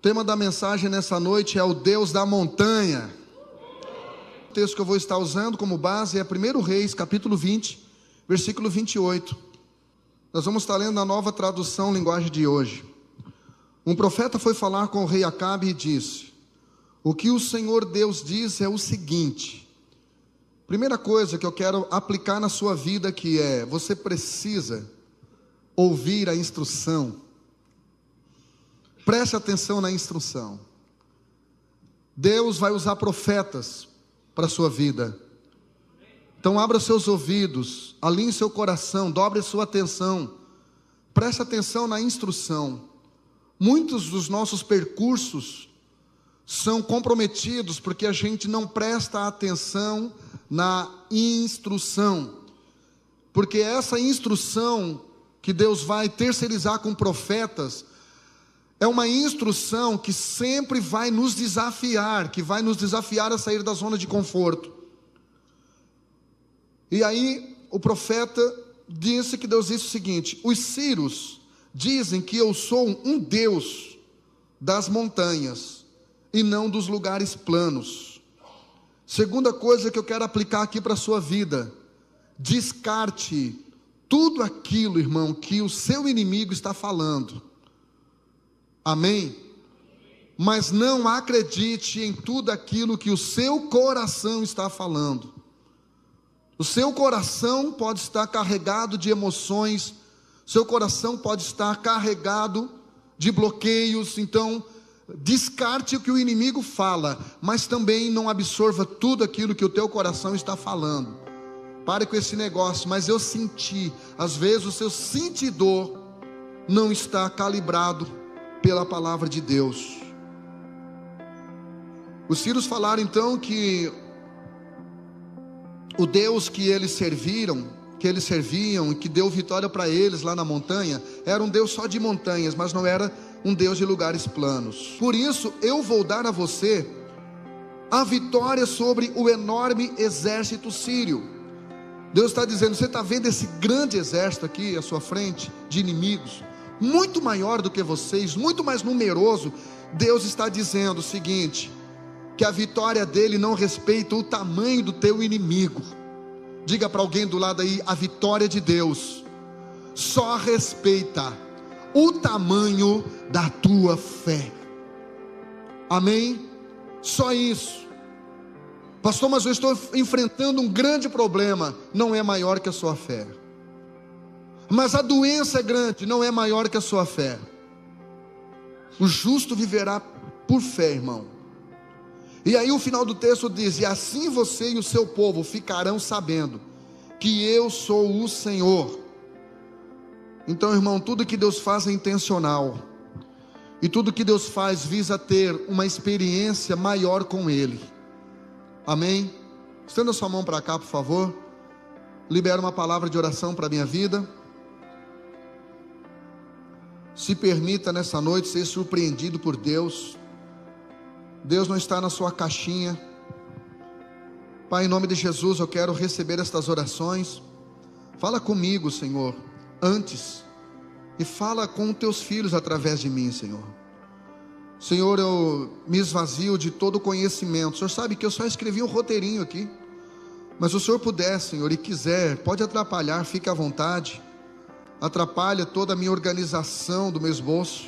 tema da mensagem nessa noite é o Deus da montanha. O texto que eu vou estar usando como base é 1 Reis, capítulo 20, versículo 28. Nós vamos estar lendo a Nova Tradução, linguagem de hoje. Um profeta foi falar com o rei Acabe e disse: o que o Senhor Deus diz é o seguinte. Primeira coisa que eu quero aplicar na sua vida que é: você precisa ouvir a instrução. Preste atenção na instrução. Deus vai usar profetas para a sua vida. Então abra seus ouvidos, alinhe seu coração, dobre sua atenção. Preste atenção na instrução. Muitos dos nossos percursos são comprometidos porque a gente não presta atenção na instrução. Porque essa instrução que Deus vai terceirizar com profetas é uma instrução que sempre vai nos desafiar, que vai nos desafiar a sair da zona de conforto. E aí o profeta disse que Deus disse o seguinte: os sírios dizem que eu sou um Deus das montanhas e não dos lugares planos. Segunda coisa que eu quero aplicar aqui para a sua vida: descarte tudo aquilo, irmão, que o seu inimigo está falando. Amém? Mas não acredite em tudo aquilo que o seu coração está falando. O seu coração pode estar carregado de emoções, seu coração pode estar carregado de bloqueios. Então, descarte o que o inimigo fala, mas também não absorva tudo aquilo que o teu coração está falando. Pare com esse negócio: mas eu senti. Às vezes o seu sentidor não está calibrado pela palavra de Deus. Os sírios falaram então que o Deus que eles serviam e que deu vitória para eles lá na montanha, era um Deus só de montanhas, mas não era um Deus de lugares planos. Por isso eu vou dar a você a vitória sobre o enorme exército sírio. Deus está dizendo: você está vendo esse grande exército aqui à sua frente, de inimigos, muito maior do que vocês, muito mais numeroso. Deus está dizendo o seguinte: que a vitória dele não respeita o tamanho do teu inimigo. Diga para alguém do lado aí: a vitória de Deus só respeita o tamanho da tua fé. Amém? Só isso. Pastor, mas eu estou enfrentando um grande problema. Não é maior que a sua fé. Mas a doença é grande, não é maior que a sua fé. O justo viverá por fé, irmão. E aí o final do texto diz: e assim você e o seu povo ficarão sabendo que eu sou o Senhor. Então, irmão, tudo que Deus faz é intencional. E tudo que Deus faz visa ter uma experiência maior com Ele. Amém? Estenda sua mão para cá, por favor. Libera uma palavra de oração para a minha vida. Se permita nessa noite ser surpreendido por Deus. Deus não está na sua caixinha. Pai, em nome de Jesus, eu quero receber estas orações. Fala comigo, Senhor, antes, e fala com teus filhos através de mim, Senhor. Senhor, eu me esvazio de todo conhecimento. O Senhor sabe que eu só escrevi um roteirinho aqui, mas se o Senhor puder, Senhor, e quiser, pode atrapalhar, fique à vontade. Atrapalha toda a minha organização do meu esboço,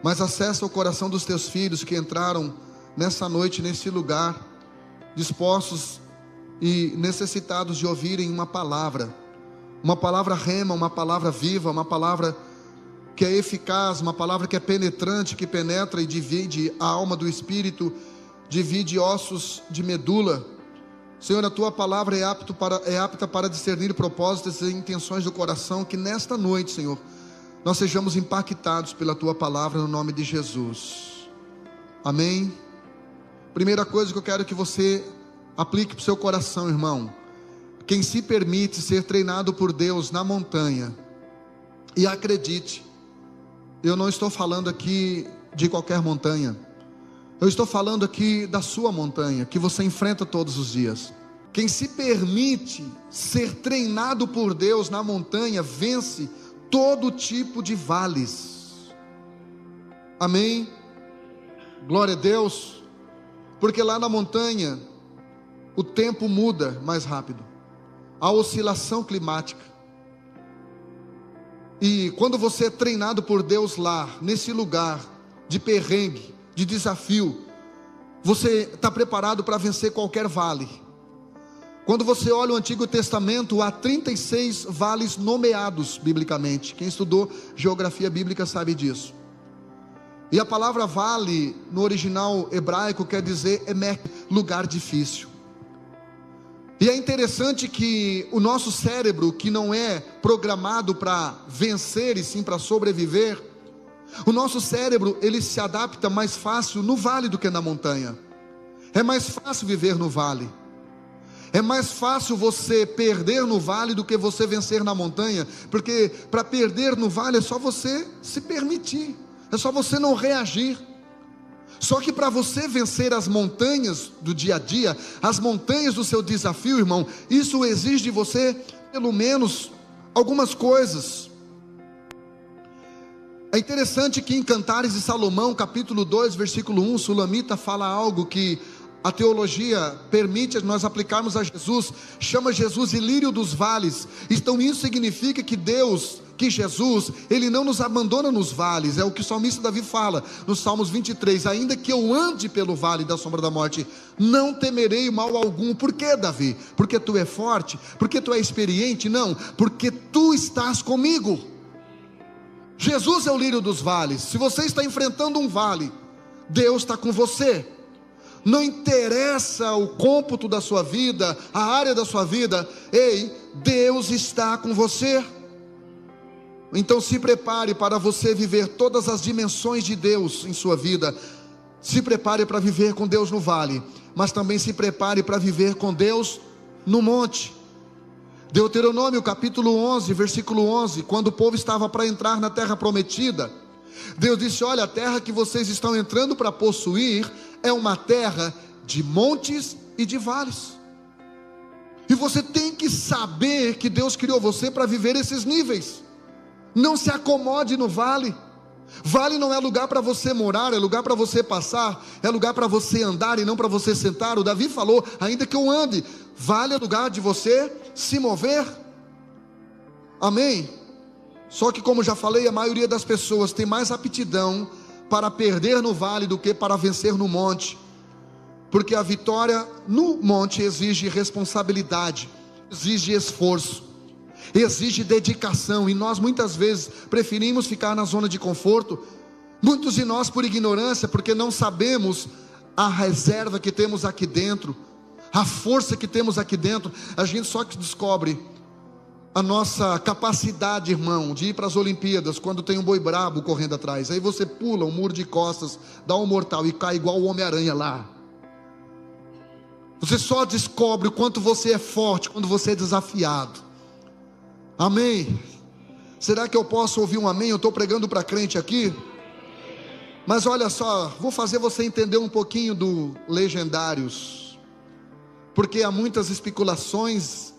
mas acessa o coração dos teus filhos que entraram nessa noite, nesse lugar, dispostos e necessitados de ouvirem uma palavra rema, uma palavra viva, uma palavra que é eficaz, uma palavra que é penetrante, que penetra e divide a alma do espírito, divide ossos de medula. Senhor, a tua palavra é apta para discernir propósitos e intenções do coração. Que nesta noite, Senhor, nós sejamos impactados pela tua palavra, no nome de Jesus. Amém? Primeira coisa que eu quero que você aplique para o seu coração, irmão: quem se permite ser treinado por Deus na montanha, e acredite, eu não estou falando aqui de qualquer montanha, eu estou falando aqui da sua montanha, que você enfrenta todos os dias. Quem se permite ser treinado por Deus na montanha, vence todo tipo de vales. Amém? Glória a Deus, porque lá na montanha o tempo muda mais rápido, a oscilação climática. E quando você é treinado por Deus lá, nesse lugar de perrengue, de desafio, você está preparado para vencer qualquer vale. Quando você olha o Antigo Testamento, há 36 vales nomeados biblicamente. Quem estudou geografia bíblica sabe disso. E a palavra vale, no original hebraico, quer dizer emek, lugar difícil. E é interessante que o nosso cérebro, que não é programado para vencer e sim para sobreviver, o nosso cérebro, ele se adapta mais fácil no vale do que na montanha. É mais fácil viver no vale. É mais fácil você perder no vale do que você vencer na montanha, porque para perder no vale é só você se permitir, é só você não reagir. Só que para você vencer as montanhas do dia a dia, as montanhas do seu desafio, irmão, isso exige de você pelo menos algumas coisas. É interessante que em Cantares de Salomão, capítulo 2, versículo 1, Sulamita fala algo que a teologia permite nós aplicarmos a Jesus, chama Jesus de lírio dos vales. Então isso significa que Jesus, Ele não nos abandona nos vales. É o que o salmista Davi fala, no Salmos 23, ainda que eu ande pelo vale da sombra da morte, não temerei mal algum. Por que, Davi? Porque tu é forte? Porque tu é experiente? Não, porque tu estás comigo. Jesus é o lírio dos vales. Se você está enfrentando um vale, Deus está com você. Não interessa o cômputo da sua vida, a área da sua vida, ei, Deus está com você. Então se prepare para você viver todas as dimensões de Deus em sua vida. Se prepare para viver com Deus no vale, mas também se prepare para viver com Deus no monte. Deuteronômio capítulo 11, versículo 11, quando o povo estava para entrar na terra prometida, Deus disse: olha, a terra que vocês estão entrando para possuir é uma terra de montes e de vales. E você tem que saber que Deus criou você para viver esses níveis. Não se acomode no vale. Vale não é lugar para você morar, é lugar para você passar, é lugar para você andar e não para você sentar. O Davi falou: ainda que eu ande, vale é lugar de você se mover. Amém? Só que, como já falei, a maioria das pessoas tem mais aptidão para perder no vale do que para vencer no monte, porque a vitória no monte exige responsabilidade, exige esforço, exige dedicação, e nós muitas vezes preferimos ficar na zona de conforto. Muitos de nós, por ignorância, porque não sabemos a reserva que temos aqui dentro, a força que temos aqui dentro, a gente só que descobre a nossa capacidade, irmão, de ir para as Olimpíadas quando tem um boi brabo correndo atrás. Aí você pula um muro de costas, dá um mortal e cai igual o Homem-Aranha lá. Você só descobre o quanto você é forte quando você é desafiado. Amém? Será que eu posso ouvir um amém? Eu estou pregando para crente aqui. Mas olha só, vou fazer você entender um pouquinho do Legendários, porque há muitas especulações.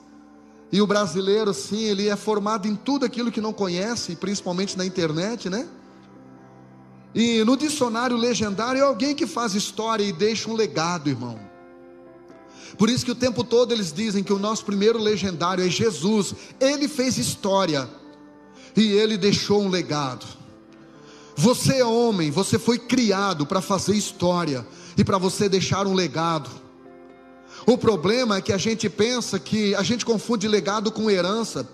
E o brasileiro, sim, ele é formado em tudo aquilo que não conhece, principalmente na internet, né? E no dicionário legendário é alguém que faz história e deixa um legado, irmão. Por isso que o tempo todo eles dizem que o nosso primeiro legendário é Jesus. Ele fez história e ele deixou um legado. Você é homem, você foi criado para fazer história e para você deixar um legado. O problema é que a gente pensa que a gente confunde legado com herança,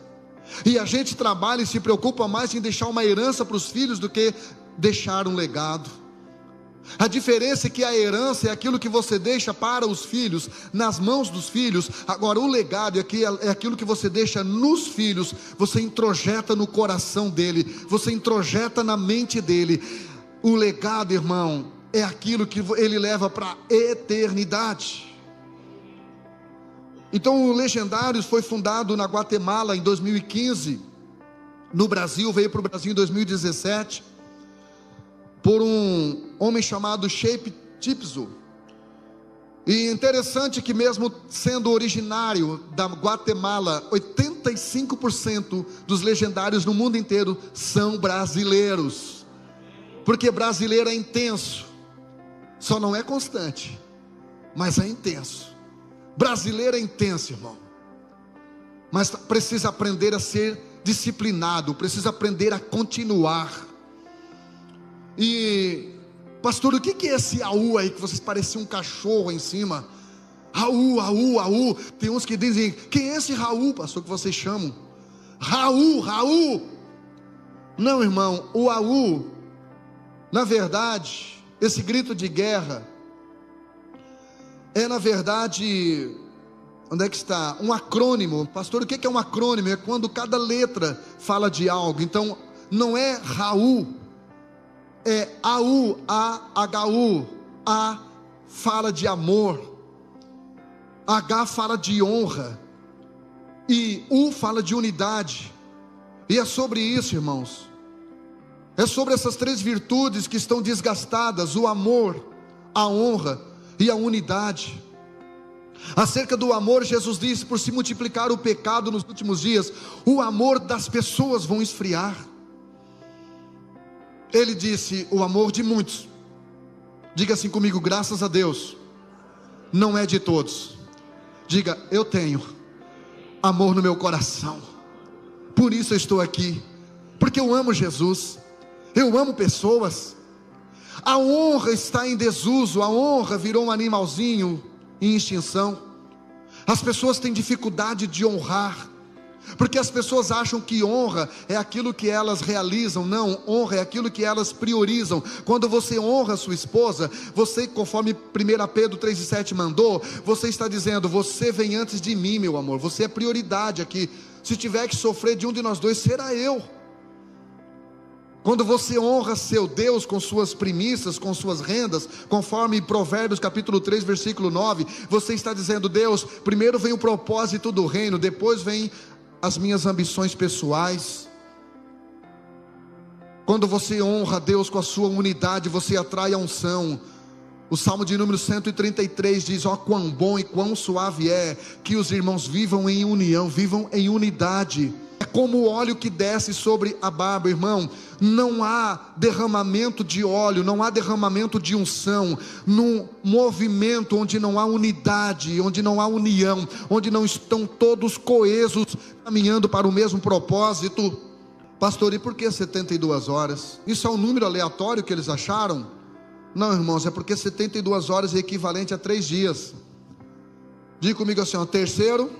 e a gente trabalha e se preocupa mais em deixar uma herança para os filhos do que deixar um legado. A diferença é que a herança é aquilo que você deixa para os filhos, nas mãos dos filhos. Agora o legado é aquilo que você deixa nos filhos, você introjeta no coração dele, você introjeta na mente dele. O legado, irmão, é aquilo que ele leva para a eternidade. Então o Legendários foi fundado na Guatemala em 2015, no Brasil, veio para o Brasil em 2017, por um homem chamado Shape Tipso. E interessante que mesmo sendo originário da Guatemala, 85% dos legendários no mundo inteiro são brasileiros, porque brasileiro é intenso, só não é constante, mas é intenso. Brasileiro é intenso, irmão, mas precisa aprender a ser disciplinado, precisa aprender a continuar. E pastor, o que é esse Raul aí, que vocês pareciam um cachorro em cima? Raul, Raul, Raul. Tem uns que dizem, quem é esse Raul, pastor, que vocês chamam? Raul, Raul. Não, irmão, o Raul, na verdade, esse grito de guerra é, na verdade, onde é que está? Um acrônimo. Pastor, o que é um acrônimo? É quando cada letra fala de algo. Então, não é Raul, é AU, A-H-U. A fala de amor, H fala de honra, e U fala de unidade. E é sobre isso, irmãos. É sobre essas três virtudes que estão desgastadas: o amor, a honra e a unidade. Acerca do amor, Jesus disse: por se multiplicar o pecado nos últimos dias, o amor das pessoas vão esfriar. Ele disse: o amor de muitos, diga assim comigo, graças a Deus, não é de todos. Diga, eu tenho amor no meu coração, por isso eu estou aqui, porque eu amo Jesus, eu amo pessoas. A honra está em desuso, a honra virou um animalzinho em extinção. As pessoas têm dificuldade de honrar, porque as pessoas acham que honra é aquilo que elas realizam. Não, honra é aquilo que elas priorizam. Quando você honra sua esposa, você, conforme 1 Pedro 3,7 mandou, você está dizendo: você vem antes de mim, meu amor, você é prioridade aqui. Se tiver que sofrer de um de nós dois, será eu. Quando você honra seu Deus com suas primícias, com suas rendas, conforme Provérbios capítulo 3, versículo 9, você está dizendo: Deus, primeiro vem o propósito do reino, depois vem as minhas ambições pessoais. Quando você honra Deus com a sua unidade, você atrai a unção. O Salmo de número 133 diz: ó, quão bom e quão suave é que os irmãos vivam em união, vivam em unidade. É como o óleo que desce sobre a barba, irmão. Não há derramamento de óleo, não há derramamento de unção num movimento onde não há unidade, onde não há união, onde não estão todos coesos, caminhando para o mesmo propósito. Pastor, e por que 72 horas? Isso é um número aleatório que eles acharam? Não, irmãos, é porque 72 horas é equivalente a 3 dias. Diga comigo assim, ó, terceiro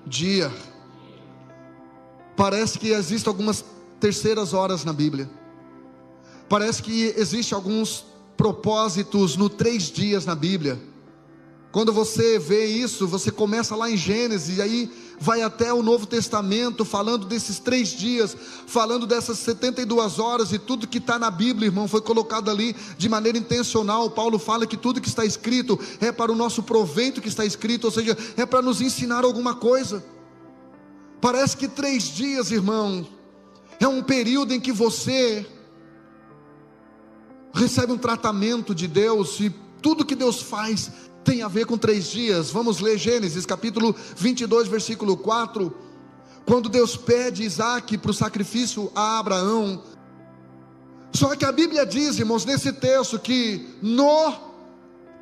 dia. Parece que existem algumas terceiras horas na Bíblia. Parece que existem alguns propósitos no 3 dias na Bíblia. Quando você vê isso, você começa lá em Gênesis, e aí vai até o Novo Testamento, falando desses 3 dias, falando dessas 72 horas, e tudo que está na Bíblia, irmão, foi colocado ali de maneira intencional. Paulo fala que tudo que está escrito é para o nosso proveito que está escrito, ou seja, é para nos ensinar alguma coisa. Parece que 3 dias, irmão, é um período em que você recebe um tratamento de Deus, e tudo que Deus faz tem a ver com 3 dias. Vamos ler Gênesis capítulo 22, versículo 4, quando Deus pede Isaac para o sacrifício a Abraão. Só que a Bíblia diz, irmãos, nesse texto, que no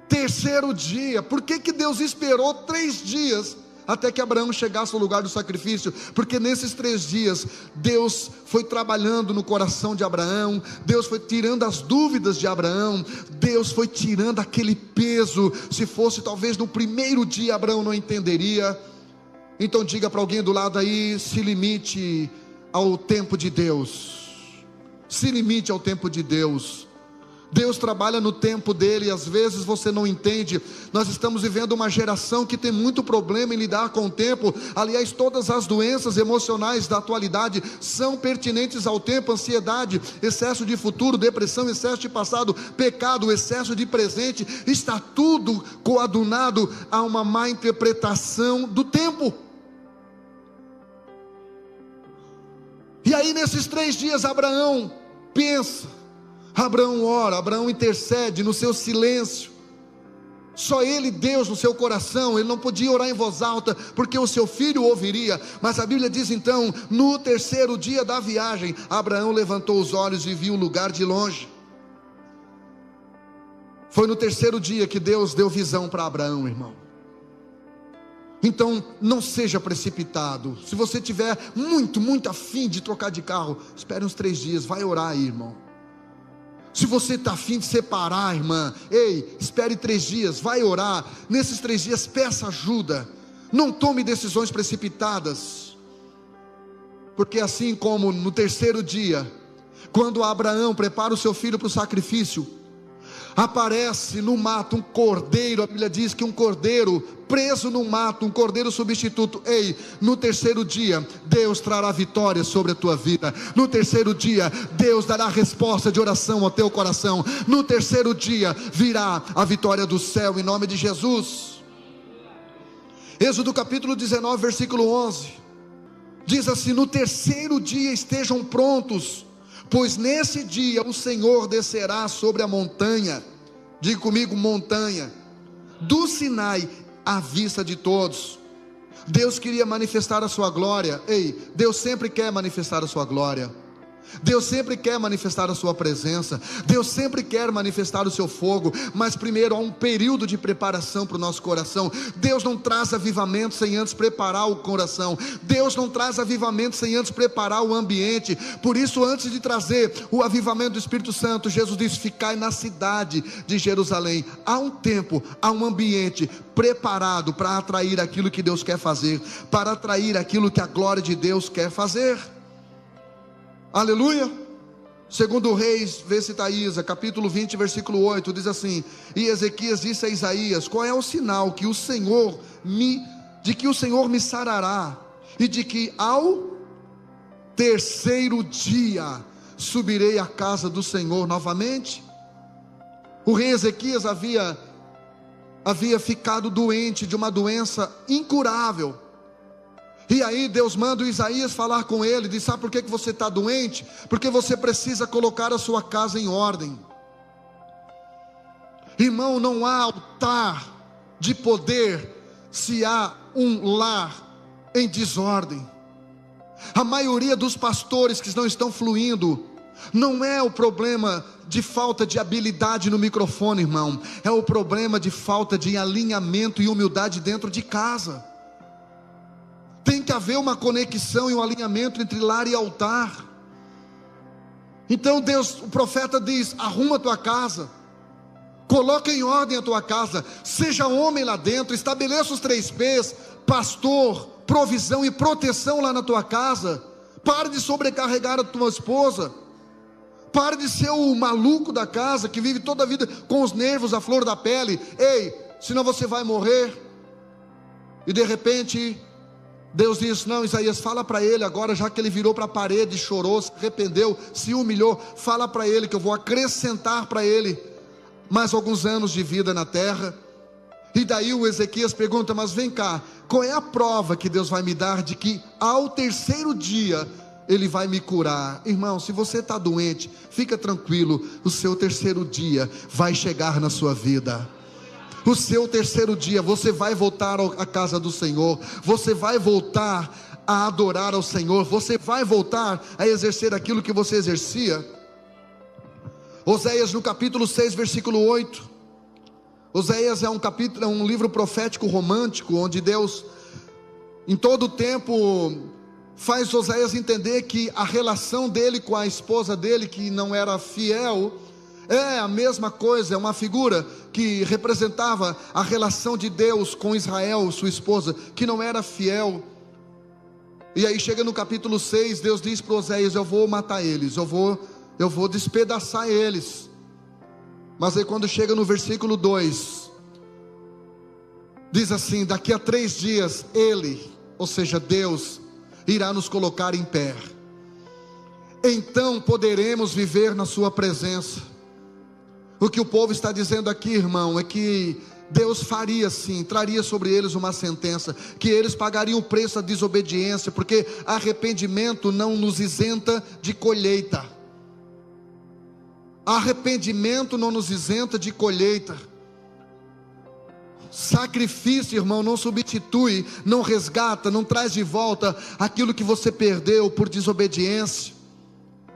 terceiro dia. Por que Deus esperou 3 dias até que Abraão chegasse ao lugar do sacrifício? Porque nesses 3 dias, Deus foi trabalhando no coração de Abraão, Deus foi tirando as dúvidas de Abraão, Deus foi tirando aquele peso. Se fosse talvez no primeiro dia, Abraão não entenderia. Então diga para alguém do lado aí: se limite ao tempo de Deus, se limite ao tempo de Deus. Deus trabalha no tempo dele, e às vezes você não entende. Nós estamos vivendo uma geração que tem muito problema em lidar com o tempo. Aliás, todas as doenças emocionais da atualidade são pertinentes ao tempo: ansiedade, excesso de futuro, depressão, excesso de passado, pecado, excesso de presente. Está tudo coadunado a uma má interpretação do tempo. E aí nesses 3 dias Abraão pensa, Abraão ora, Abraão intercede no seu silêncio. Só ele, Deus, no seu coração. Ele não podia orar em voz alta, porque o seu filho ouviria. Mas a Bíblia diz então: no terceiro dia da viagem, Abraão levantou os olhos e viu o lugar de longe. Foi no terceiro dia que Deus deu visão para Abraão, irmão. Então, não seja precipitado. Se você tiver muito afim de trocar de carro, espere uns 3 dias, vai orar aí, irmão. Se você está afim de separar, irmã, ei, espere 3 dias, vai orar. Nesses 3 dias, peça ajuda. Não tome decisões precipitadas. Porque assim como no terceiro dia, quando Abraão prepara o seu filho para o sacrifício, aparece no mato um cordeiro. A Bíblia diz que um cordeiro preso no mato, um cordeiro substituto. Ei, no terceiro dia Deus trará vitória sobre a tua vida. No terceiro dia Deus dará resposta de oração ao teu coração. No terceiro dia virá a vitória do céu, em nome de Jesus. Êxodo capítulo 19, versículo 11, diz assim: no terceiro dia estejam prontos, pois nesse dia o Senhor descerá sobre a montanha, diga comigo, montanha, do Sinai, à vista de todos. Deus queria manifestar a sua glória. Ei, Deus sempre quer manifestar a sua glória. Deus sempre quer manifestar a sua presença. Deus sempre quer manifestar o seu fogo. Mas primeiro há um período de preparação para o nosso coração. Deus não traz avivamento sem antes preparar o coração. Deus não traz avivamento sem antes preparar o ambiente. Por isso, antes de trazer o avivamento do Espírito Santo, Jesus disse: ficai na cidade de Jerusalém. Há um tempo, há um ambiente preparado para atrair aquilo que Deus quer fazer, para atrair aquilo que a glória de Deus quer fazer. Aleluia. Segundo Reis, vê se está Isa, capítulo 20, versículo 8, diz assim: e Ezequias disse a Isaías: qual é o sinal que o Senhor me sarará, e de que ao terceiro dia subirei à casa do Senhor novamente? O rei Ezequias havia ficado doente de uma doença incurável. E aí Deus manda o Isaías falar com ele. Diz: sabe por que você está doente? Porque você precisa colocar a sua casa em ordem. Irmão, não há altar de poder se há um lar em desordem. A maioria dos pastores que não estão fluindo, não é o problema de falta de habilidade no microfone, irmão, é o problema de falta de alinhamento e humildade dentro de casa. Tem que haver uma conexão e um alinhamento entre lar e altar. Então o profeta diz: arruma a tua casa, coloca em ordem a tua casa, seja homem lá dentro, estabeleça os 3 P's, pastor, provisão e proteção lá na tua casa. Pare de sobrecarregar a tua esposa. Pare de ser o maluco da casa, que vive toda a vida com os nervos à flor da pele. Ei, senão você vai morrer. E de repente Deus diz: não, Isaías, fala para ele agora, já que ele virou para a parede, chorou, se arrependeu, se humilhou, fala para ele que eu vou acrescentar para ele mais alguns anos de vida na terra. E daí o Ezequias pergunta: mas vem cá, qual é a prova que Deus vai me dar de que ao terceiro dia Ele vai me curar? Irmão, se você está doente, fica tranquilo, o seu terceiro dia vai chegar na sua vida. O seu terceiro dia, você vai voltar à casa do Senhor, você vai voltar a adorar ao Senhor, você vai voltar a exercer aquilo que você exercia. Oséias no capítulo 6, versículo 8. Oséias é um livro profético romântico, onde Deus, em todo o tempo, faz Oséias entender que a relação dele com a esposa dele, que não era fiel, é a mesma coisa, é uma figura que representava a relação de Deus com Israel, sua esposa, que não era fiel. E aí chega no capítulo 6, Deus diz para Oséias: eu vou matar eles, eu vou despedaçar eles. Mas aí quando chega no versículo 2, diz assim: daqui a 3 dias Ele, ou seja Deus, irá nos colocar em pé, então poderemos viver na sua presença. O que o povo está dizendo aqui, irmão, é que Deus faria sim, traria sobre eles uma sentença, que eles pagariam o preço da desobediência, porque arrependimento não nos isenta de colheita. Arrependimento não nos isenta de colheita. Sacrifício, irmão, não substitui, não resgata, não traz de volta aquilo que você perdeu por desobediência.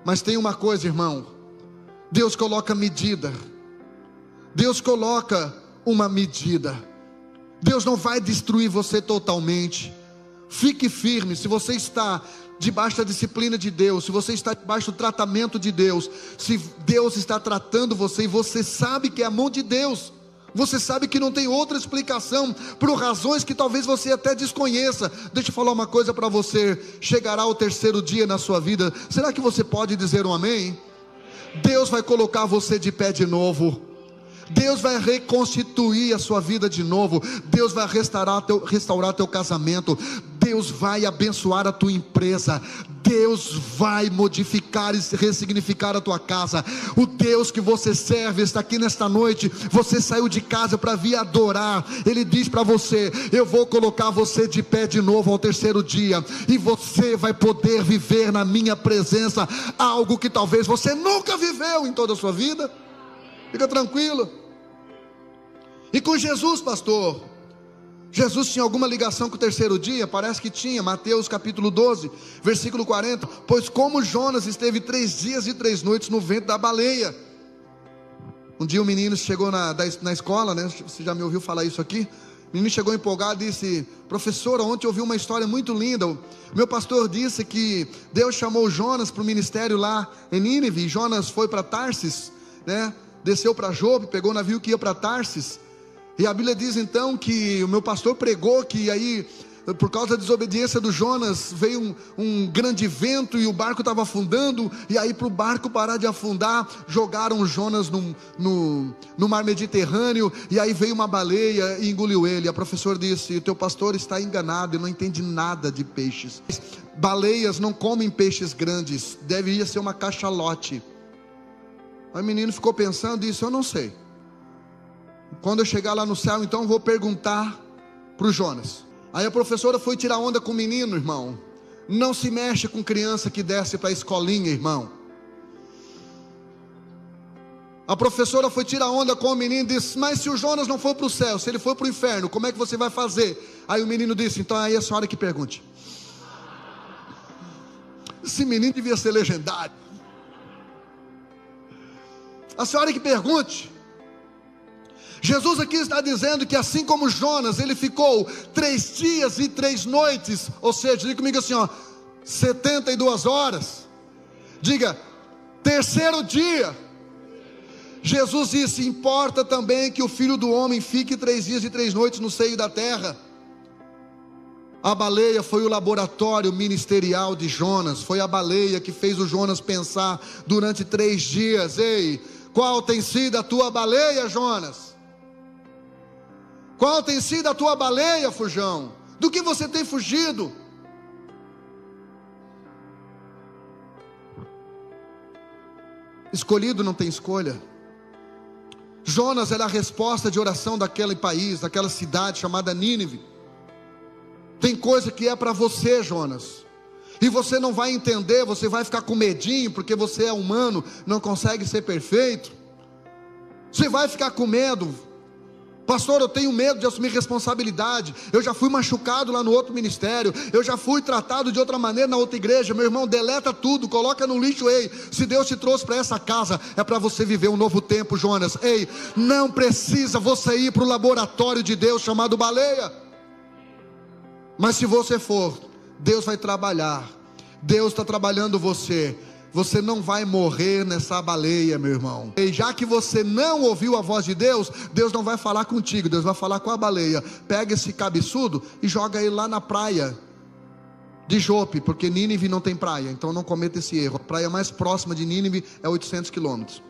Mas tem uma coisa, irmão, Deus coloca medida. Deus coloca uma medida. Deus não vai destruir você totalmente. Fique firme. Se você está debaixo da disciplina de Deus, se você está debaixo do tratamento de Deus, se Deus está tratando você e você sabe que é a mão de Deus, você sabe que não tem outra explicação, por razões que talvez você até desconheça. Deixa eu falar uma coisa para você: chegará o terceiro dia na sua vida. Será que você pode dizer um amém? Deus vai colocar você de pé de novo. Deus vai reconstituir a sua vida de novo. Deus vai restaurar teu casamento. Deus vai abençoar a tua empresa. Deus vai modificar e ressignificar a tua casa. O Deus que você serve está aqui nesta noite. Você saiu de casa para vir adorar. Ele diz para você: eu vou colocar você de pé de novo ao terceiro dia, e você vai poder viver na minha presença algo que talvez você nunca viveu em toda a sua vida. Fica tranquilo. E com Jesus, pastor, Jesus tinha alguma ligação com o terceiro dia? Parece que tinha. Mateus capítulo 12, versículo 40. Pois como Jonas esteve 3 dias e 3 noites no ventre da baleia. Um dia um menino chegou na escola, né? Você já me ouviu falar isso aqui? O menino chegou empolgado e disse: professora, ontem eu ouvi uma história muito linda. O meu pastor disse que Deus chamou Jonas para o ministério lá em Nínive. E Jonas foi para Tarsis, né? Desceu para Jope, pegou o navio que ia para Tarsis. E a Bíblia diz então que o meu pastor pregou que aí, por causa da desobediência do Jonas, veio um grande vento e o barco estava afundando. E aí, para o barco parar de afundar, jogaram Jonas no mar Mediterrâneo. E aí veio uma baleia e engoliu ele. A professora disse: o teu pastor está enganado, ele não entende nada de peixes. Baleias não comem peixes grandes, deveria ser uma cachalote. Aí o menino ficou pensando e disse: eu não sei. Quando eu chegar lá no céu, então eu vou perguntar para o Jonas. Aí a professora foi tirar onda com o menino, irmão. Não se mexe com criança que desce para a escolinha, irmão. A professora foi tirar onda com o menino e disse: mas se o Jonas não for para o céu, se ele for para o inferno, como é que você vai fazer? Aí o menino disse: então aí a senhora que pergunte. Esse menino devia ser legendário. A senhora que pergunte. Jesus aqui está dizendo que assim como Jonas, ele ficou 3 dias e 3 noites, ou seja, diga comigo assim, 72 horas. Diga, terceiro dia. Jesus disse: importa também que o Filho do Homem fique 3 dias e 3 noites no seio da terra. A baleia foi o laboratório ministerial de Jonas. Foi a baleia que fez o Jonas pensar durante 3 dias. Ei, qual tem sido a tua baleia, Jonas? Qual tem sido a tua baleia, fujão? Do que você tem fugido? Escolhido não tem escolha. Jonas era a resposta de oração daquele país, daquela cidade chamada Nínive. Tem coisa que é para você, Jonas, e você não vai entender, você vai ficar com medinho, porque você é humano, não consegue ser perfeito. Você vai ficar com medo. Pastor, eu tenho medo de assumir responsabilidade. Eu já fui machucado lá no outro ministério. Eu já fui tratado de outra maneira na outra igreja. Meu irmão, deleta tudo, coloca no lixo. Ei, se Deus te trouxe para essa casa, é para você viver um novo tempo, Jonas. Ei, não precisa você ir para o laboratório de Deus chamado baleia. Mas se você for, Deus vai trabalhar. Deus está trabalhando você. Você não vai morrer nessa baleia, meu irmão. E já que você não ouviu a voz de Deus, Deus não vai falar contigo, Deus vai falar com a baleia. Pega esse cabeçudo e joga ele lá na praia de Jope, porque Nínive não tem praia, então não cometa esse erro. A praia mais próxima de Nínive é 800 quilômetros.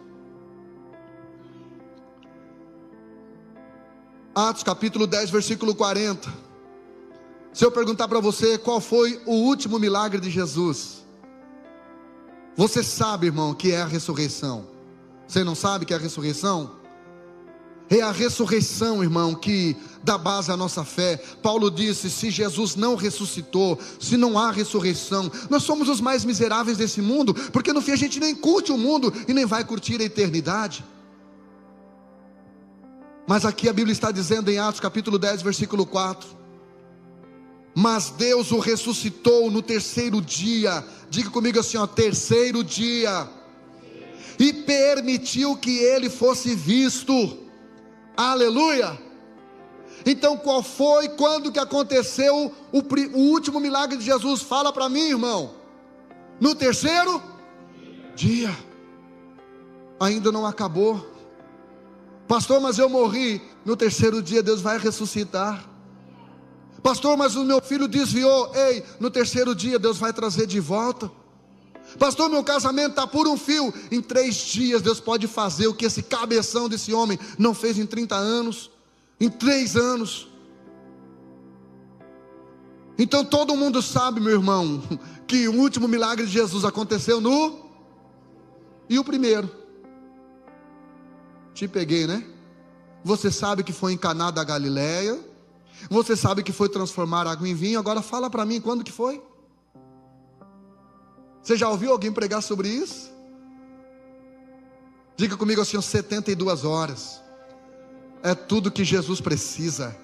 Atos capítulo 10, versículo 40. Se eu perguntar para você qual foi o último milagre de Jesus, você sabe, irmão, que é a ressurreição. Você não sabe que é a ressurreição? É a ressurreição, irmão, que dá base à nossa fé. Paulo disse: se Jesus não ressuscitou, se não há ressurreição, nós somos os mais miseráveis desse mundo, porque no fim a gente nem curte o mundo e nem vai curtir a eternidade. Mas aqui a Bíblia está dizendo em Atos capítulo 10, versículo 4: mas Deus o ressuscitou no terceiro dia. Diga comigo assim, terceiro dia. E permitiu que ele fosse visto Aleluia! Então qual foi, quando que aconteceu o último milagre de Jesus? Fala para mim, irmão. No terceiro dia. Ainda não acabou. Pastor, mas eu morri. No terceiro dia Deus vai ressuscitar. Pastor, mas o meu filho desviou. Ei, no terceiro dia Deus vai trazer de volta. Pastor, meu casamento está por um fio. Em 3 dias Deus pode fazer o que esse cabeção desse homem não fez em 30 anos, em 3 anos. Então todo mundo sabe, meu irmão, que o último milagre de Jesus aconteceu e o primeiro? Te peguei, né? Você sabe que foi em Caná da Galileia. Você sabe que foi transformar água em vinho. Agora fala para mim, quando que foi? Você já ouviu alguém pregar sobre isso? Diga comigo assim, 72 horas. É tudo que Jesus precisa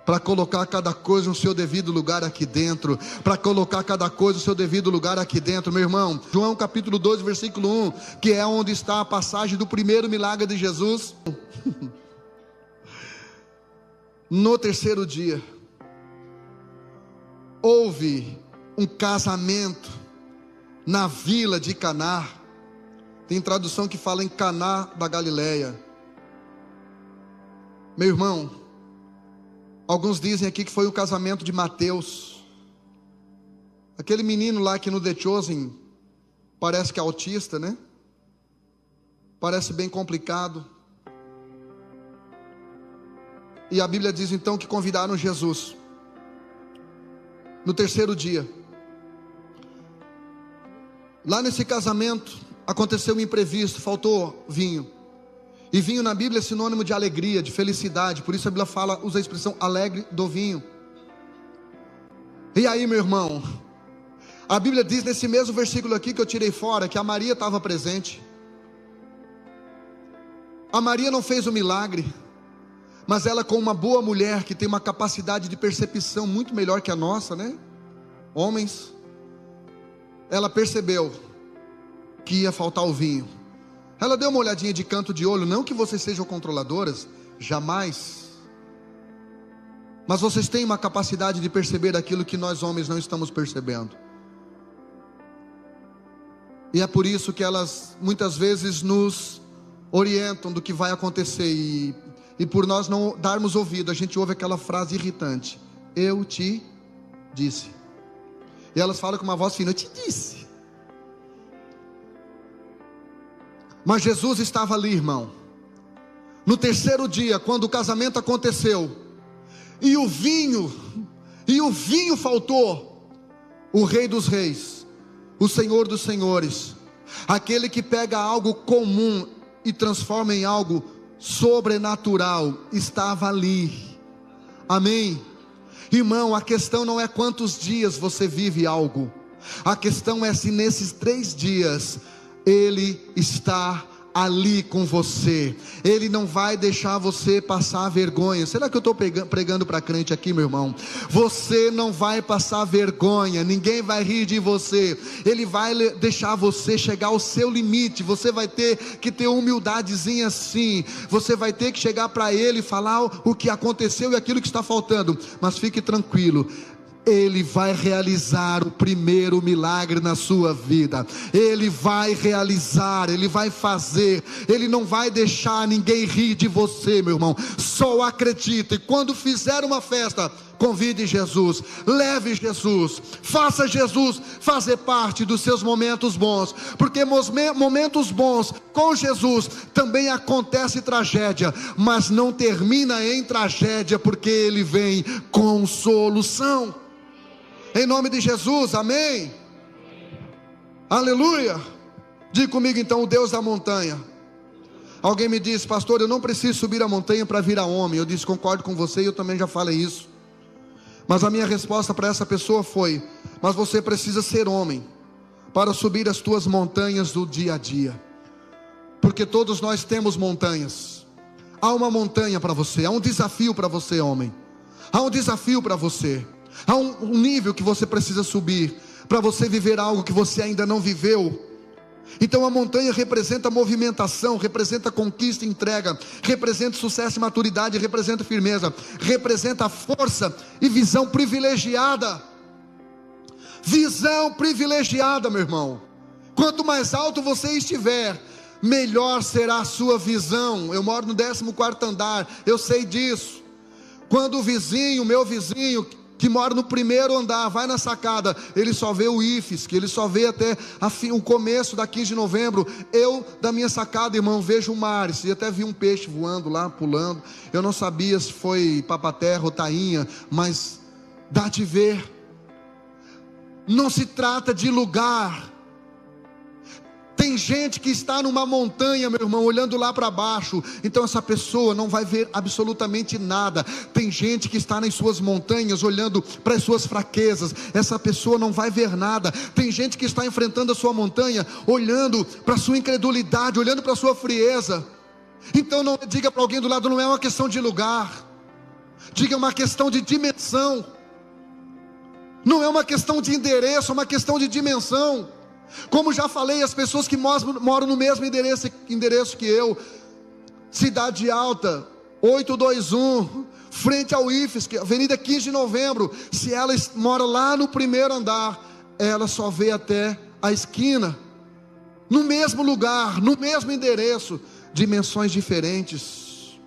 para colocar cada coisa no seu devido lugar aqui dentro. Para colocar cada coisa no seu devido lugar aqui dentro, meu irmão. João capítulo 12, versículo 1, que é onde está a passagem do primeiro milagre de Jesus. No terceiro dia, houve um casamento na vila de Caná. Tem tradução que fala em Caná da Galileia. Meu irmão, alguns dizem aqui que foi o casamento de Mateus, aquele menino lá que no The Chosen parece que é autista, né? Parece bem complicado. E a Bíblia diz então que convidaram Jesus. No terceiro dia, lá nesse casamento aconteceu um imprevisto, faltou vinho. E vinho na Bíblia é sinônimo de alegria, de felicidade. Por isso a Bíblia usa a expressão alegre do vinho. E aí, meu irmão, a Bíblia diz nesse mesmo versículo aqui que eu tirei fora, que a Maria estava presente. A Maria não fez o milagre, mas ela, como uma boa mulher que tem uma capacidade de percepção muito melhor que a nossa, né? Homens, ela percebeu que ia faltar o vinho. Ela deu uma olhadinha de canto de olho. Não que vocês sejam controladoras, jamais. Mas vocês têm uma capacidade de perceber aquilo que nós homens não estamos percebendo. E é por isso que elas muitas vezes nos orientam do que vai acontecer. E por nós não darmos ouvido, a gente ouve aquela frase irritante: eu te disse. E elas falam com uma voz fina: eu te disse. Mas Jesus estava ali, irmão. No terceiro dia, quando o casamento aconteceu, e o vinho faltou, o Rei dos Reis, o Senhor dos Senhores, aquele que pega algo comum e transforma em algo sobrenatural, estava ali. Amém? Irmão, a questão não é quantos dias você vive algo. A questão é se nesses 3 dias Ele está ali com você. Ele não vai deixar você passar vergonha. Será que eu estou pregando para crente aqui, meu irmão? Você não vai passar vergonha. Ninguém vai rir de você. Ele vai deixar você chegar ao seu limite. Você vai ter que ter humildadezinha assim. Você vai ter que chegar para Ele e falar o que aconteceu e aquilo que está faltando. Mas fique tranquilo, Ele vai realizar o primeiro milagre na sua vida. Ele vai realizar, Ele vai fazer. Ele não vai deixar ninguém rir de você, meu irmão. Só acredite. E quando fizer uma festa, convide Jesus, leve Jesus, faça Jesus fazer parte dos seus momentos bons, porque momentos bons com Jesus também acontece tragédia, mas não termina em tragédia, porque Ele vem com solução. Em nome de Jesus, amém? Aleluia. Diga comigo então, o Deus da montanha. Alguém me disse: pastor, eu não preciso subir a montanha para virar homem. Eu disse: concordo com você, e eu também já falei isso. Mas a minha resposta para essa pessoa foi: mas você precisa ser homem para subir as tuas montanhas do dia a dia, porque todos nós temos montanhas. Há uma montanha para você, há um desafio para você, homem. Há um desafio para você. Há um nível que você precisa subir para você viver algo que você ainda não viveu. Então a montanha representa movimentação, representa conquista e entrega, representa sucesso e maturidade, representa firmeza, representa força e visão privilegiada. Visão privilegiada, meu irmão. Quanto mais alto você estiver, melhor será a sua visão. Eu moro no 14º andar, eu sei disso. Quando o vizinho, meu vizinho, que mora no 1º andar, vai na sacada, ele só vê o IFSC, ele só vê até o começo da 15 de novembro. Eu, da minha sacada, irmão, vejo o mar, e até vi um peixe voando lá, pulando. Eu não sabia se foi papaterra ou tainha, mas dá de ver. Não se trata de lugar. Tem gente que está numa montanha, meu irmão, olhando lá para baixo, então essa pessoa não vai ver absolutamente nada. Tem gente que está nas suas montanhas, olhando para as suas fraquezas, essa pessoa não vai ver nada. Tem gente que está enfrentando a sua montanha, olhando para a sua incredulidade, olhando para a sua frieza. Então não diga para alguém do lado, não é uma questão de lugar, diga, é uma questão de dimensão. Não é uma questão de endereço, é uma questão de dimensão. Como já falei, as pessoas que moram no mesmo endereço que eu, Cidade Alta, 821, frente ao IFSC, Avenida 15 de Novembro, se ela mora lá no 1º andar, ela só vê até a esquina, no mesmo lugar, no mesmo endereço, dimensões diferentes.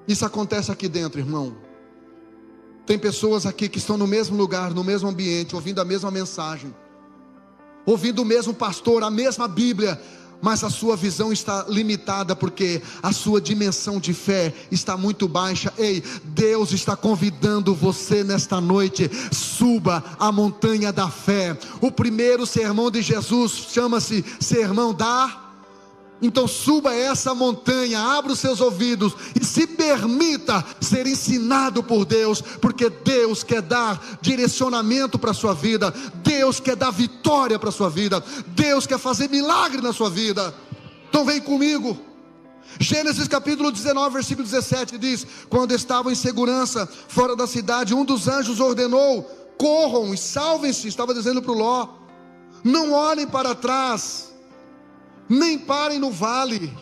Isso acontece aqui dentro, irmão. Tem pessoas aqui que estão no mesmo lugar, no mesmo ambiente, ouvindo a mesma mensagem, ouvindo o mesmo pastor, a mesma Bíblia, mas a sua visão está limitada, porque a sua dimensão de fé está muito baixa. Ei, Deus está convidando você nesta noite, suba a montanha da fé. O primeiro sermão de Jesus chama-se Sermão da... Então suba essa montanha, abra os seus ouvidos e se permita ser ensinado por Deus, porque Deus quer dar direcionamento para a sua vida, Deus quer dar vitória para a sua vida, Deus quer fazer milagre na sua vida. Então vem comigo. Gênesis capítulo 19, versículo 17 diz: quando estavam em segurança fora da cidade, um dos anjos ordenou: corram e salvem-se. Estava dizendo para o Ló: não olhem para trás, nem parem no vale,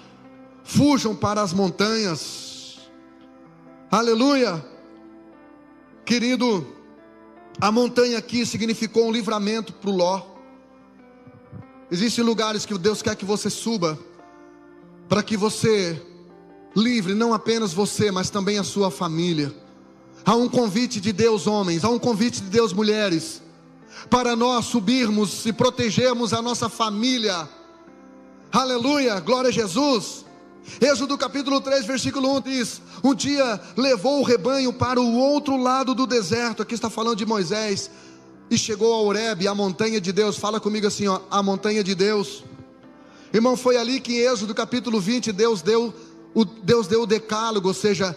fujam para as montanhas. Aleluia. Querido, a montanha aqui significou um livramento para o Ló. Existem lugares que Deus quer que você suba, para que você livre não apenas você, mas também a sua família. Há um convite de Deus, homens, há um convite de Deus, mulheres, para nós subirmos e protegermos a nossa família. Aleluia, glória a Jesus. Êxodo capítulo 3, versículo 1 diz: um dia levou o rebanho para o outro lado do deserto. Aqui está falando de Moisés. E chegou a Horebe, a montanha de Deus. Fala comigo assim, ó, a montanha de Deus. Irmão, foi ali que em Êxodo capítulo 20 Deus deu o decálogo. Ou seja,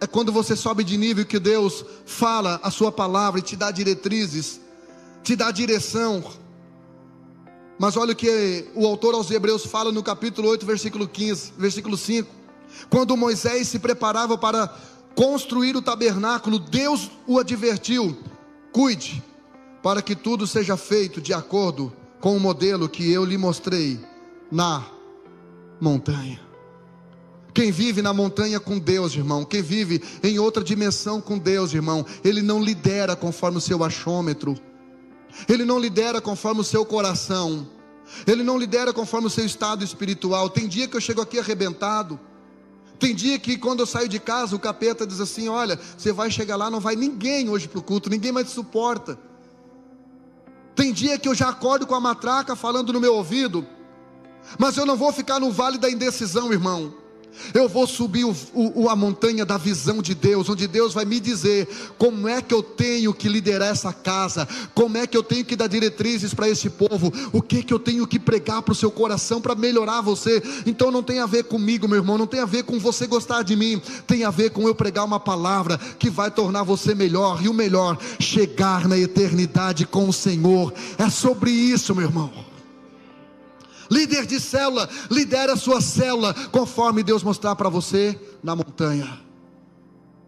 é quando você sobe de nível que Deus fala a sua palavra e te dá diretrizes, te dá direção. Mas olha o que o autor aos Hebreus fala no capítulo 8, versículo 15, versículo 5. Quando Moisés se preparava para construir o tabernáculo, Deus o advertiu: cuide, para que tudo seja feito de acordo com o modelo que eu lhe mostrei na montanha. Quem vive na montanha com Deus, irmão, quem vive em outra dimensão com Deus, irmão, ele não lidera conforme o seu achômetro, ele não lidera conforme o seu coração, ele não lidera conforme o seu estado espiritual. Tem dia que eu chego aqui arrebentado, tem dia que quando eu saio de casa o capeta diz assim: olha, você vai chegar lá, não vai ninguém hoje para o culto, ninguém mais te suporta. Tem dia que eu já acordo com a matraca falando no meu ouvido, mas eu não vou ficar no vale da indecisão, irmão. Eu vou subir a montanha da visão de Deus, onde Deus vai me dizer como é que eu tenho que liderar essa casa, como é que eu tenho que dar diretrizes para esse povo, o que eu tenho que pregar para o seu coração para melhorar você. Então não tem a ver comigo, meu irmão, não tem a ver com você gostar de mim, tem a ver com eu pregar uma palavra que vai tornar você melhor, e o melhor, chegar na eternidade com o Senhor. É sobre isso, meu irmão. Líder de célula, lidere a sua célula conforme Deus mostrar para você na montanha.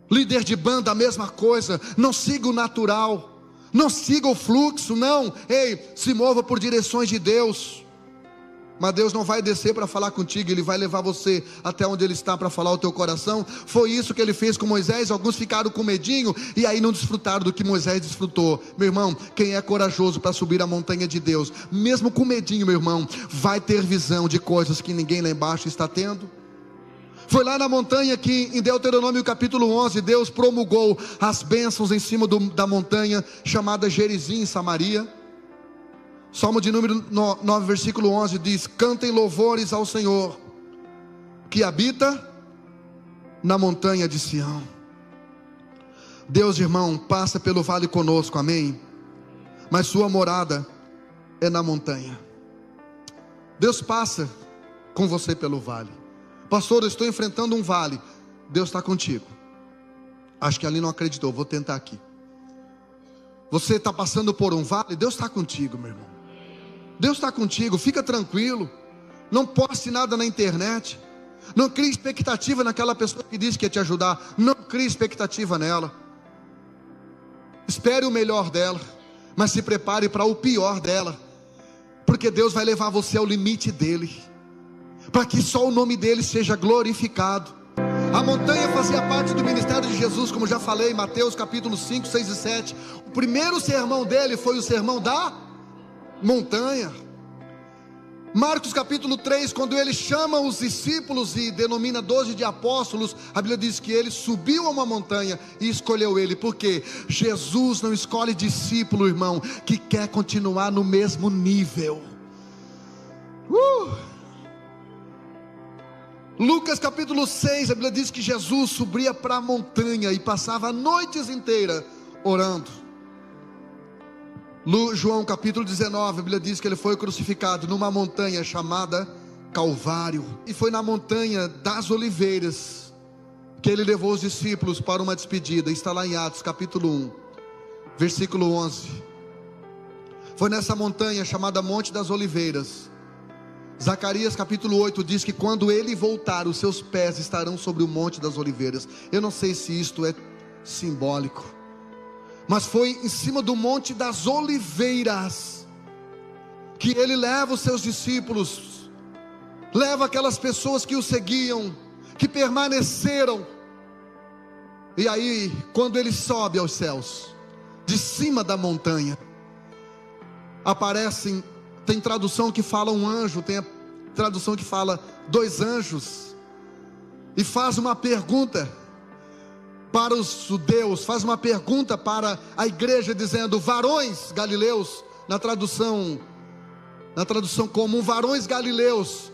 Líder de banda, a mesma coisa. Não siga o natural, Não siga o fluxo, não. Ei, se mova por direções de Deus. Mas Deus não vai descer para falar contigo, Ele vai levar você até onde Ele está para falar o teu coração. Foi isso que Ele fez com Moisés. Alguns ficaram com medinho e aí não desfrutaram do que Moisés desfrutou. Meu irmão, quem é corajoso para subir a montanha de Deus, mesmo com medinho, meu irmão, vai ter visão de coisas que ninguém lá embaixo está tendo. Foi lá na montanha que em Deuteronômio capítulo 11, Deus promulgou as bênçãos em cima da montanha chamada Gerizim, em Samaria. Salmo de número 9, versículo 11 diz: cantem louvores ao Senhor, que habita na montanha de Sião. Deus, irmão, passa pelo vale conosco, amém? Mas sua morada é na montanha. Deus passa com você pelo vale. Pastor, eu estou enfrentando um vale. Deus está contigo. Acho que ali não acreditou, vou tentar aqui. Você está passando por um vale, Deus está contigo, meu irmão. Deus está contigo, fica tranquilo. Não poste nada na internet. Não crie expectativa naquela pessoa que disse que ia te ajudar. Não crie expectativa nela. Espere o melhor dela, mas se prepare para o pior dela, porque Deus vai levar você ao limite dele, para que só o nome dele seja glorificado. A montanha fazia parte do ministério de Jesus, como já falei, Mateus capítulo 5, 6 e 7. O primeiro sermão dele foi o sermão da montanha. Marcos capítulo 3, quando ele chama os discípulos e denomina 12 de apóstolos, a Bíblia diz que ele subiu a uma montanha e escolheu ele. Porque Jesus não escolhe discípulo, irmão, que quer continuar no mesmo nível. Lucas capítulo 6, a Bíblia diz que Jesus subia para a montanha e passava noites inteiras orando. João capítulo 19, a Bíblia diz que ele foi crucificado numa montanha chamada Calvário. E foi na montanha das Oliveiras que ele levou os discípulos para uma despedida. Está lá em Atos capítulo 1, versículo 11. Foi nessa montanha chamada Monte das Oliveiras. Zacarias capítulo 8 diz que quando ele voltar, os seus pés estarão sobre o Monte das Oliveiras. Eu não sei se isto é simbólico, mas foi em cima do Monte das Oliveiras que ele leva os seus discípulos, leva aquelas pessoas que o seguiam, que permaneceram. E aí, quando ele sobe aos céus, de cima da montanha, aparecem, tem tradução que fala um anjo, tem a tradução que fala 2 anjos, e faz uma pergunta para os judeus, faz uma pergunta para a igreja, dizendo: varões galileus, na tradução comum, varões galileus,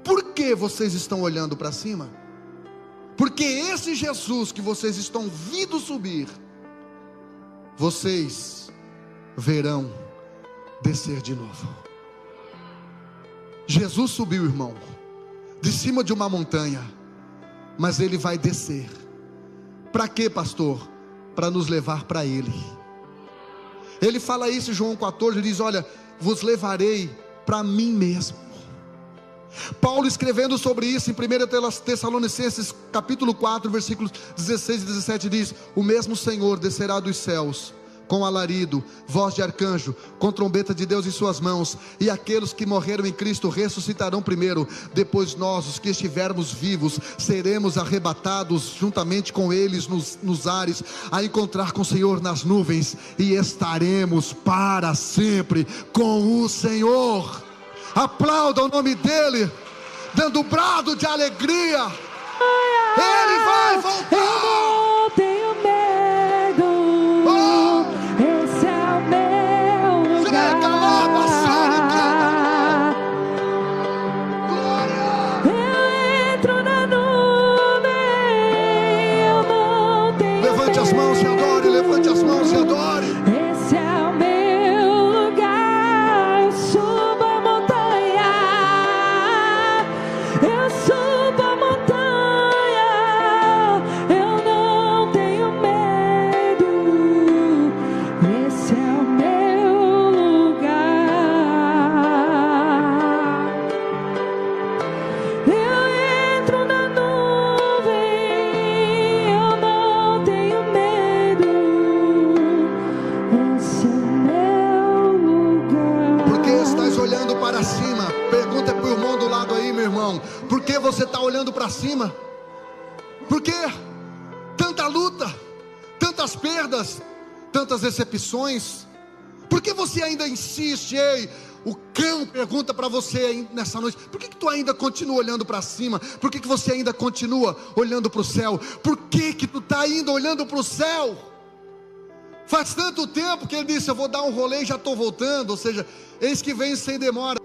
por que vocês estão olhando para cima? Porque esse Jesus que vocês estão vindo subir, vocês verão descer de novo. Jesus subiu, irmão, de cima de uma montanha, mas ele vai descer. Para quê, pastor? Para nos levar para ele. Ele fala isso em João 14, ele diz: olha, vos levarei para mim mesmo. Paulo, escrevendo sobre isso em 1 Tessalonicenses capítulo 4, versículos 16 e 17, diz: o mesmo Senhor descerá dos céus com alarido, voz de arcanjo, com trombeta de Deus em suas mãos, e aqueles que morreram em Cristo ressuscitarão primeiro. Depois nós, os que estivermos vivos, seremos arrebatados juntamente com eles nos ares, a encontrar com o Senhor nas nuvens, e estaremos para sempre com o Senhor. Aplauda o nome dele, dando um brado de alegria. Ele vai voltar. Eu não tenho medo. Esse é o meu lugar. Eu entro na nuvem. Eu não tenho medo. Levante as mãos e adore. Levante as mãos e adore. Esse é o meu lugar. Eu subo a montanha. Eu subo a montanha. Eu não que você está olhando para cima? Por que tanta luta, tantas perdas, tantas decepções? Por que você ainda insiste? Ei, o cão pergunta para você nessa noite: por que tu ainda continua olhando para cima? Por que você ainda continua olhando para o céu? Por que tu está ainda olhando para o céu? Faz tanto tempo que ele disse: eu vou dar um rolê e já estou voltando. Ou seja, eis que vem sem demora.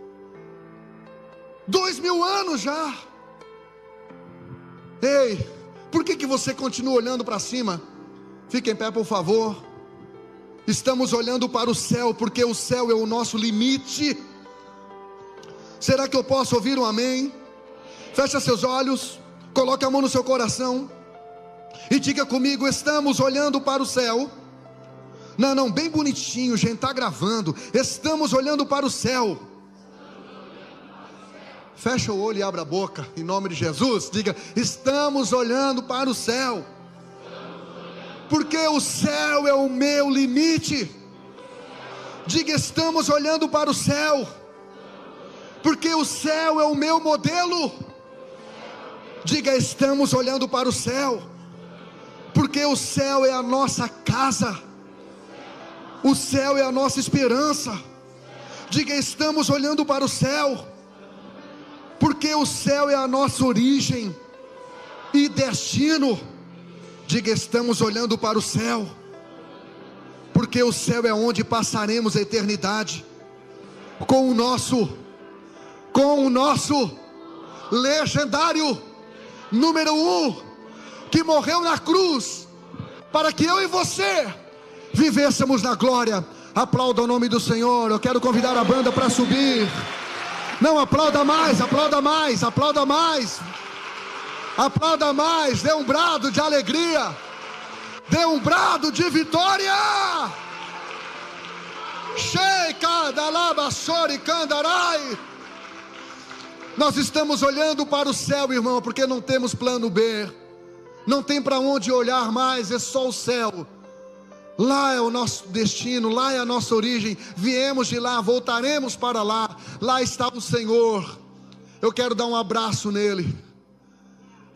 2000 anos já. Ei, por que você continua olhando para cima? Fique em pé, por favor. Estamos olhando para o céu, porque o céu é o nosso limite. Será que eu posso ouvir um amém? Feche seus olhos, coloque a mão no seu coração e diga comigo: estamos olhando para o céu. Não, bem bonitinho, gente, está gravando. Estamos olhando para o céu. Fecha o olho e abra a boca, em nome de Jesus. Diga: estamos olhando para o céu. Porque o céu é o meu limite. Diga: estamos olhando para o céu. Porque o céu é o meu modelo. Diga: estamos olhando para o céu. Porque o céu é a nossa casa. O céu é a nossa esperança. Diga: estamos olhando para o céu. Porque o céu é a nossa origem e destino. Diga: estamos olhando para o céu. Porque o céu é onde passaremos a eternidade com o nosso legendário número 1, que morreu na cruz para que eu e você vivêssemos na glória. Aplauda o nome do Senhor. Eu quero convidar a banda para subir. Não, aplauda mais, aplauda mais, aplauda mais. Aplauda mais, dê um brado de alegria, dê um brado de vitória. Sheika dalaba sori kandarai. Nós estamos olhando para o céu, irmão, porque não temos plano B. Não tem para onde olhar mais, é só o céu. Lá é o nosso destino, lá é a nossa origem. Viemos de lá, voltaremos para lá. Lá está o Senhor. Eu quero dar um abraço nele.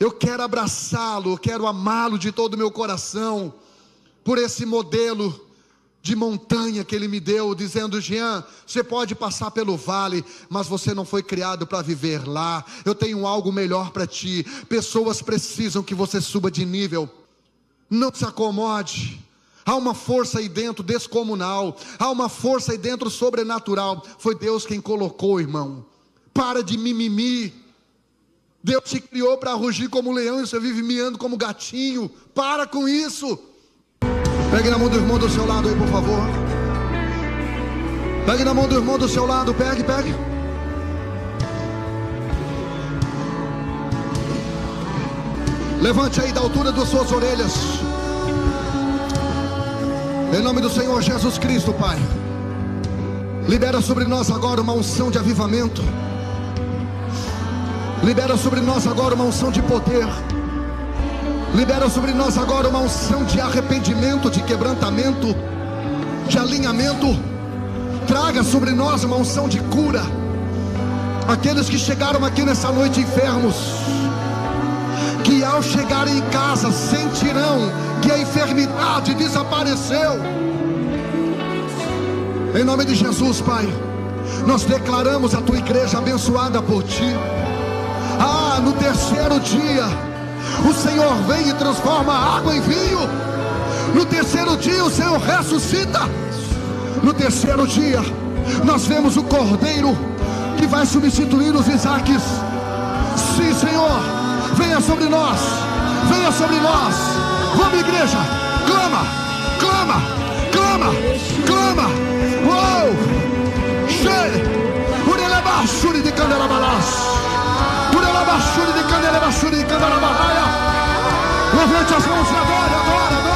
Eu quero abraçá-lo, eu quero amá-lo de todo o meu coração, por esse modelo de montanha que ele me deu, dizendo: Jean, você pode passar pelo vale, mas você não foi criado para viver lá. Eu tenho algo melhor para ti. Pessoas precisam que você suba de nível. Não se acomode. Há uma força aí dentro descomunal, há uma força aí dentro sobrenatural. Foi Deus quem colocou, irmão. Para de mimimi. Deus te criou para rugir como leão e você vive miando como gatinho. Para com isso. Pegue na mão do irmão do seu lado aí, por favor. Pegue na mão do irmão do seu lado. Pegue. Levante aí da altura das suas orelhas. Em nome do Senhor Jesus Cristo, Pai, libera sobre nós agora uma unção de avivamento. Libera sobre nós agora uma unção de poder. Libera sobre nós agora uma unção de arrependimento, de quebrantamento, de alinhamento. Traga sobre nós uma unção de cura. Aqueles que chegaram aqui nessa noite enfermos, que ao chegarem em casa sentirão que a enfermidade desapareceu. Em nome de Jesus, Pai, nós declaramos a tua igreja abençoada por ti. No terceiro dia o Senhor vem e transforma a água em vinho. No terceiro dia o Senhor ressuscita. No terceiro dia nós vemos o Cordeiro que vai substituir os Isaques. Sim, Senhor, venha sobre nós, venha sobre nós. Vamos, igreja, clama, clama, clama, clama. Uou, cheio, urelabachuri de candelabalas, urelabachuri de candelabaçuri de candelabarraia. Levante as mãos e adore, adore, adore.